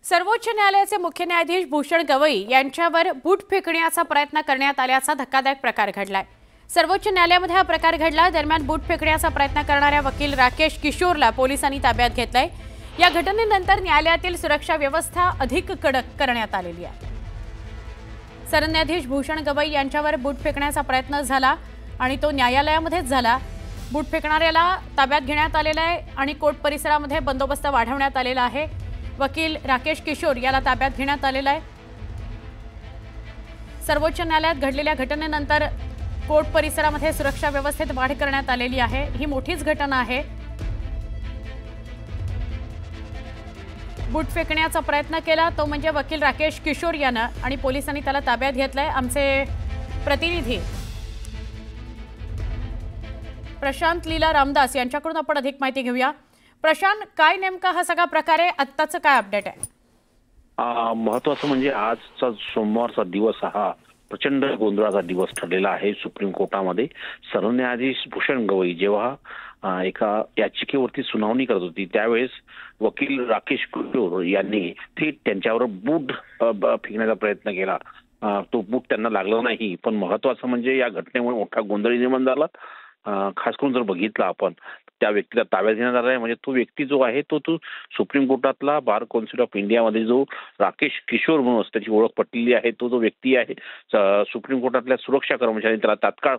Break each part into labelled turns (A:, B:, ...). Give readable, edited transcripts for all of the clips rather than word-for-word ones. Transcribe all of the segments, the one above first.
A: सर्वोच्च न्यायालयाचे मुख्य न्यायाधीश भूषण गवई यांच्यावर बूट फेकण्याचा प्रयत्न करण्यात आल्याचा धक्कादायक प्रकार घडलाय। सर्वोच्च न्यायालयामध्ये हा प्रकार घडला। दरम्यान बूट फेकण्याचा प्रयत्न करणाऱ्या वकील राकेश किशोरला पोलिसांनी ताब्यात घेतलंय। या घटनेनंतर न्यायालयातील सुरक्षा व्यवस्था अधिक कडक करण्यात आलेली आहे। सरन्यायाधीश भूषण गवई यांच्यावर बूट फेकण्याचा प्रयत्न झाला आणि तो न्यायालयामध्येच झाला। बूट फेकणाऱ्याला ताब्यात घेण्यात आलेला आहे आणि कोर्ट परिसरामध्ये बंदोबस्त वाढवण्यात आलेला आहे। वकील राकेश किशोर याला ताब्यात घेण्यात आलेला आहे। सर्वोच्च न्यायालयात घडलेल्या घटनेनंतर कोर्ट परिसरामध्ये सुरक्षा व्यवस्थेत वाढ करण्यात आलेली आहे। ही मोठीच घटना आहे। बूट फेकण्याचा प्रयत्न केला तो म्हणजे वकील राकेश किशोर यानं आणि पोलिसांनी त्याला ताब्यात घेतलंय। आमचे प्रतिनिधी प्रशांत लीला रामदास यांच्याकडून आपण अधिक माहिती घेऊया। प्रशांत, काय नेमका हा सगळा प्रकार आहे? आत्ताचं काय अपडेट आहे?
B: महत्त्वाचं म्हणजे आजचा सोमवारचा दिवस हा प्रचंड गोंधळाचा दिवस ठरलेला आहे। सुप्रीम कोर्टामध्ये सरन्यायाधीश भूषण गवई जेव्हा एका याचिकेवरती सुनावणी करत होती त्यावेळेस वकील राकेश किशोर यांनी थेट त्यांच्यावर बूट फेकण्याचा प्रयत्न केला। तो बूट त्यांना लागला नाही, पण महत्त्वाचं म्हणजे या घटनेमुळे मोठा गोंधळ निर्माण झाला। खास करून जर बघितलं आपण त्या व्यक्तीला ताब्यात घेण्यात आला आहे। म्हणजे तो व्यक्ती जो आहे तो सुप्रीम कोर्टातला बार कौन्सिल ऑफ इंडियामध्ये जो राकेश किशोर म्हणून त्याची ओळख पटलेली आहे तो व्यक्ती आहे। सुप्रीम कोर्टातल्या सुरक्षा कर्मचाऱ्यांनी त्याला तात्काळ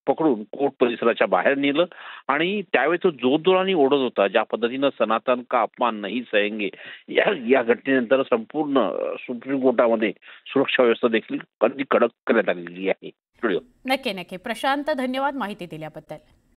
B: पकडून कोर्ट परिसराच्या बाहेर नेलं आणि त्यावेळी तो जोरजोराने ओरडत होता, ज्या पद्धतीनं सनातन का अपमान नाही सहेंगे। या घटनेनंतर संपूर्ण सुप्रीम कोर्टामध्ये सुरक्षा व्यवस्था देखील अगदी कडक करण्यात आलेली आहे।
A: नक्की प्रशांत, धन्यवाद माहिती दिल्याबद्दल।